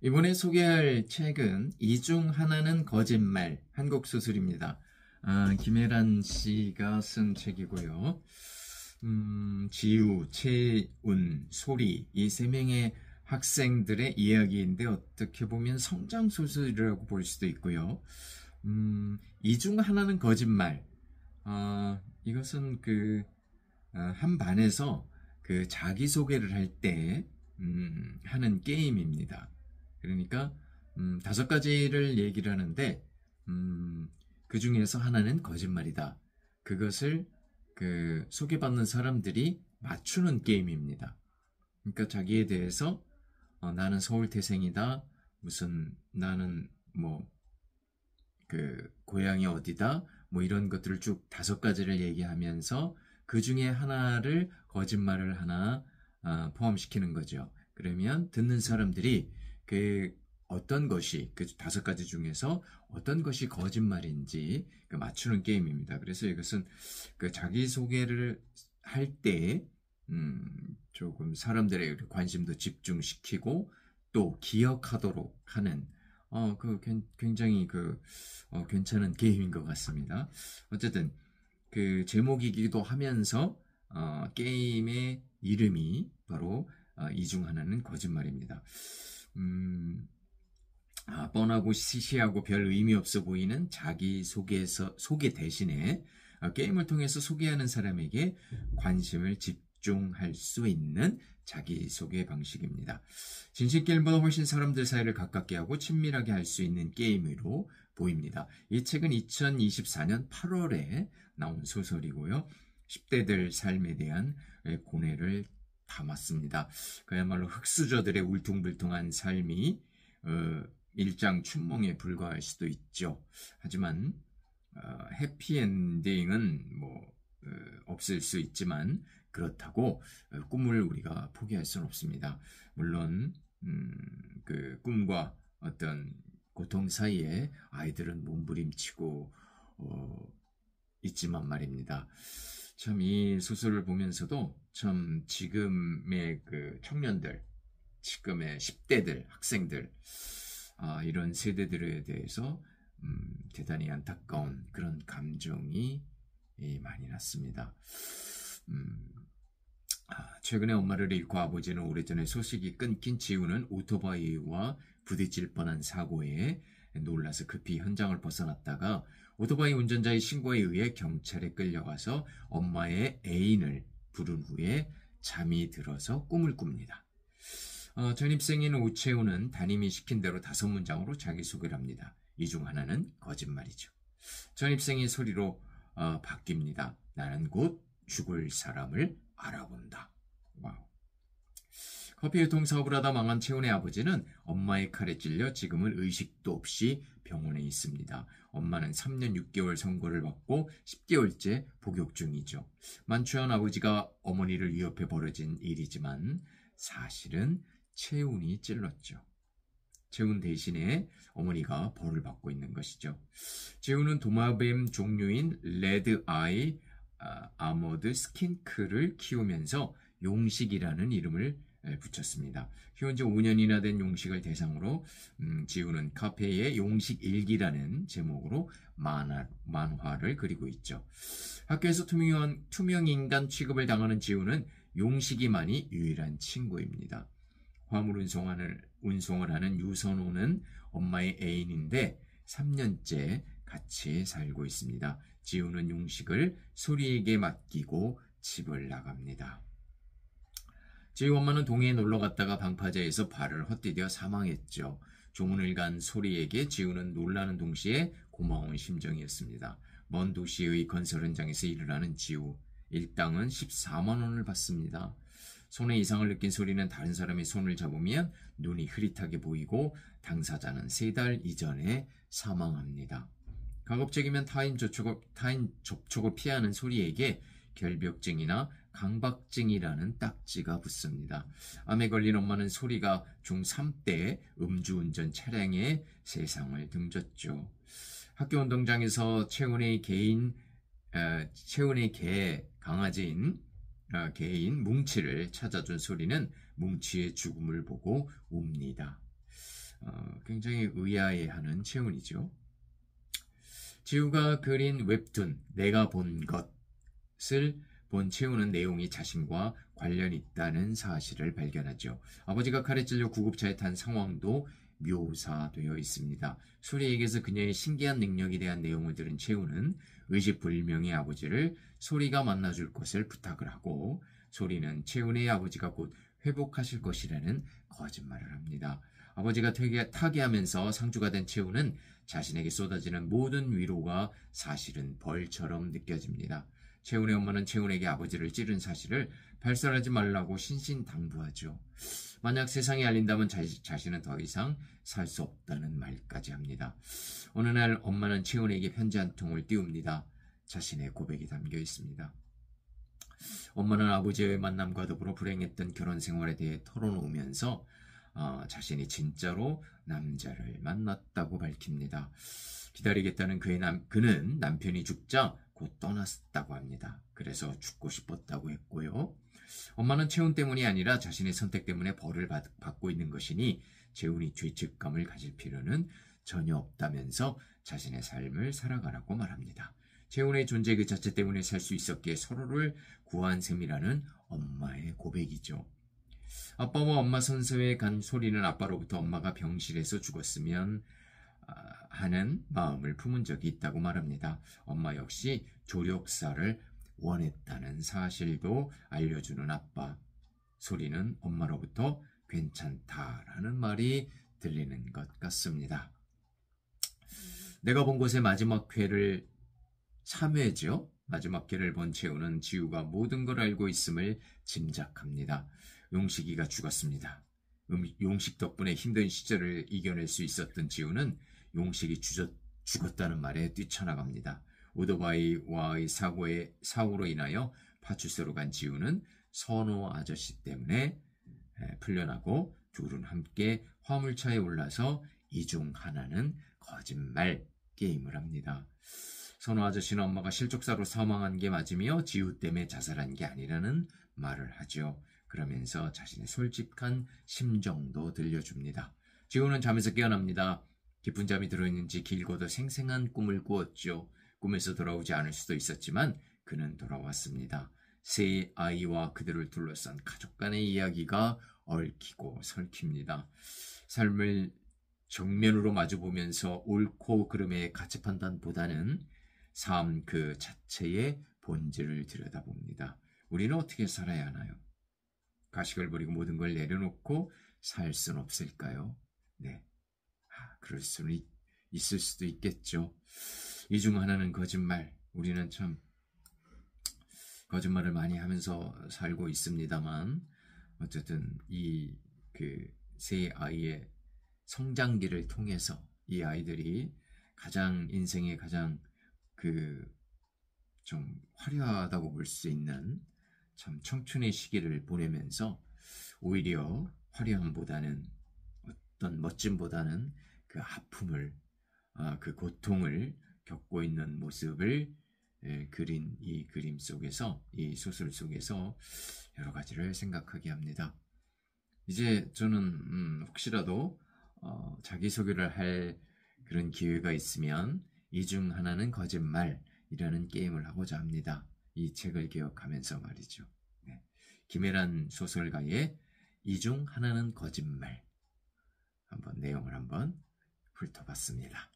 이번에 소개할 책은 이 중 하나는 거짓말, 한국 소설입니다. 김혜란 씨가 쓴 책이고요. 지우, 채운, 소리 이 세 명의 학생들의 이야기인데 어떻게 보면 성장 소설이라고 볼 수도 있고요. 이 중 하나는 거짓말. 이것은 한 반에서 자기소개를 할 때 하는 게임입니다. 그러니까 5가지를 얘기를 하는데 그 중에서 하나는 거짓말이다. 그것을 소개받는 사람들이 맞추는 게임입니다. 그러니까 자기에 대해서 나는 서울 태생이다. 나는 고향이 어디다. 이런 것들을 쭉 5가지를 얘기하면서 그 중에 하나를 거짓말을 하나 포함시키는 거죠. 그러면 듣는 사람들이 어떤 것이 5가지 중에서 어떤 것이 거짓말인지 맞추는 게임입니다. 그래서 이것은 자기소개를 할 때 조금 사람들의 관심도 집중시키고 또 기억하도록 하는 굉장히 괜찮은 게임인 것 같습니다. 어쨌든 제목이기도 하면서 게임의 이름이 바로 이 중 하나는 거짓말입니다. 뻔하고 시시하고 별 의미 없어 보이는 소개 대신에 게임을 통해서 소개하는 사람에게 관심을 집중할 수 있는 자기소개 방식입니다. 진실 게임보다 훨씬 사람들 사이를 가깝게 하고 친밀하게 할 수 있는 게임으로 보입니다. 이 책은 2024년 8월에 나온 소설이고요. 10대들 삶에 대한 고뇌를 담았습니다. 그야말로 흑수저들의 울퉁불퉁한 삶이 일장춘몽에 불과할 수도 있죠. 하지만 해피엔딩은 없을 수 있지만 그렇다고 꿈을 우리가 포기할 수는 없습니다. 물론 꿈과 어떤 고통 사이에 아이들은 몸부림치고 있지만 말입니다. 참 이 소설을 보면서도 참 지금의 청년들, 지금의 10대들, 학생들 이런 세대들에 대해서 대단히 안타까운 그런 감정이 많이 났습니다. 최근에 엄마를 잃고 아버지는 오래전에 소식이 끊긴 지우는 오토바이와 부딪힐 뻔한 사고에 놀라서 급히 현장을 벗어났다가 오토바이 운전자의 신고에 의해 경찰에 끌려가서 엄마의 애인을 부른 후에 잠이 들어서 꿈을 꿉니다. 전입생인 오채우는 담임이 시킨 대로 5문장으로 자기소개를 합니다. 이 중 하나는 거짓말이죠. 전입생이 소리로 바뀝니다. 나는 곧 죽을 사람을 알아본다. 와우. 커피 유통 사업을 하다 망한 채훈의 아버지는 엄마의 칼에 찔려 지금은 의식도 없이 병원에 있습니다. 엄마는 3년 6개월 선고를 받고 10개월째 복역 중이죠. 만취한 아버지가 어머니를 위협해 벌어진 일이지만 사실은 채훈이 찔렀죠. 채훈 대신에 어머니가 벌을 받고 있는 것이죠. 채훈은 도마뱀 종류인 레드 아이 아머드 스킨크를 키우면서 용식이라는 이름을 붙였습니다. 키운 지 5년이나 된 용식을 대상으로 지우는 카페의 용식일기라는 제목으로 만화를 그리고 있죠. 학교에서 투명인간 취급을 당하는 지우는 용식이만이 유일한 친구입니다. 화물 운송을 하는 유선호는 엄마의 애인인데 3년째 같이 살고 있습니다. 지우는 용식을 소리에게 맡기고 집을 나갑니다. 지우 엄마는 동해에 놀러 갔다가 방파제에서 발을 헛디뎌 사망했죠. 조문을 간 소리에게 지우는 놀라는 동시에 고마운 심정이었습니다. 먼 도시의 건설 현장에서 일을 하는 지우. 일당은 14만 원을 받습니다. 손에 이상을 느낀 소리는 다른 사람의 손을 잡으면 눈이 흐릿하게 보이고 당사자는 3달 이전에 사망합니다. 가급적이면 타인 접촉을 피하는 소리에게 결벽증이나 강박증이라는 딱지가 붙습니다. 암에 걸린 엄마는 소리가 중3 때 음주운전 차량에 세상을 등졌죠. 학교 운동장에서 채훈의 강아지인 개인 뭉치를 찾아준 소리는 뭉치의 죽음을 보고 웁니다. 굉장히 의아해하는 채훈이죠. 지우가 그린 웹툰 내가 본 것을 본 채훈은 내용이 자신과 관련이 있다는 사실을 발견하죠. 아버지가 칼에 찔려 구급차에 탄 상황도 묘사되어 있습니다. 소리에게서 그녀의 신기한 능력에 대한 내용을 들은 채훈은 의식불명의 아버지를 소리가 만나줄 것을 부탁을 하고, 소리는 채훈의 아버지가 곧 회복하실 것이라는 거짓말을 합니다. 아버지가 타계하면서 상주가 된 채훈은 자신에게 쏟아지는 모든 위로가 사실은 벌처럼 느껴집니다. 채훈의 엄마는 채훈에게 아버지를 찌른 사실을 발설하지 말라고 신신당부하죠. 만약 세상에 알린다면 자신은 더 이상 살 수 없다는 말까지 합니다. 어느 날 엄마는 채훈에게 편지 한 통을 띄웁니다. 자신의 고백이 담겨 있습니다. 엄마는 아버지의 만남과 더불어 불행했던 결혼 생활에 대해 털어놓으면서 자신이 진짜로 남자를 만났다고 밝힙니다. 기다리겠다는 그는 남편이 죽자 곧 떠났다고 합니다. 그래서 죽고 싶었다고 했고요. 엄마는 채훈 때문이 아니라 자신의 선택 때문에 벌을 받고 있는 것이니 채훈이 죄책감을 가질 필요는 전혀 없다면서 자신의 삶을 살아가라고 말합니다. 채훈의 존재 그 자체 때문에 살 수 있었기에 서로를 구한 셈이라는 엄마의 고백이죠. 아빠와 엄마 선서에 간 소리는 아빠로부터 엄마가 병실에서 죽었으면 하는 마음을 품은 적이 있다고 말합니다. 엄마 역시 조력사를 원했다는 사실도 알려주는 아빠. 소리는 엄마로부터 괜찮다라는 말이 들리는 것 같습니다. 내가 본 곳의 마지막 회를 3회죠. 마지막 회를 본 채우는 지우가 모든 걸 알고 있음을 짐작합니다. 용식이가 죽었습니다. 용식 덕분에 힘든 시절을 이겨낼 수 있었던 지우는 용식이 죽었다는 말에 뛰쳐나갑니다. 오토바이와의 사고로 인하여 파출소로 간 지우는 선호 아저씨 때문에 풀려나고 둘은 함께 화물차에 올라서 이 중 하나는 거짓말 게임을 합니다. 선호 아저씨는 엄마가 실족사로 사망한 게 맞으며 지우 때문에 자살한 게 아니라는 말을 하죠. 그러면서 자신의 솔직한 심정도 들려줍니다. 지우는 잠에서 깨어납니다. 깊은 잠이 들어있는지 길고도 생생한 꿈을 꾸었죠. 꿈에서 돌아오지 않을 수도 있었지만 그는 돌아왔습니다. 세 아이와 그들을 둘러싼 가족 간의 이야기가 얽히고 설킵니다. 삶을 정면으로 마주보면서 옳고 그름의 가치 판단보다는 삶 그 자체의 본질을 들여다봅니다. 우리는 어떻게 살아야 하나요? 가식을 버리고 모든 걸 내려놓고 살 수는 없을까요? 네, 그럴 수는 있을 수도 있겠죠. 이 중 하나는 거짓말. 우리는 참 거짓말을 많이 하면서 살고 있습니다만, 어쨌든 이 세 아이의 성장기를 통해서 이 아이들이 인생의 가장 좀 화려하다고 볼 수 있는 참 청춘의 시기를 보내면서 오히려 화려함보다는 어떤 멋짐보다는 그 아픔을, 그 고통을 겪고 있는 모습을 그린 이 그림 속에서, 이 소설 속에서 여러 가지를 생각하게 합니다. 이제 저는 혹시라도 자기소개를 할 그런 기회가 있으면 이 중 하나는 거짓말이라는 게임을 하고자 합니다. 이 책을 기억하면서 말이죠. 네. 김혜란 소설가의 이 중 하나는 거짓말, 내용을 한번 훑어봤습니다.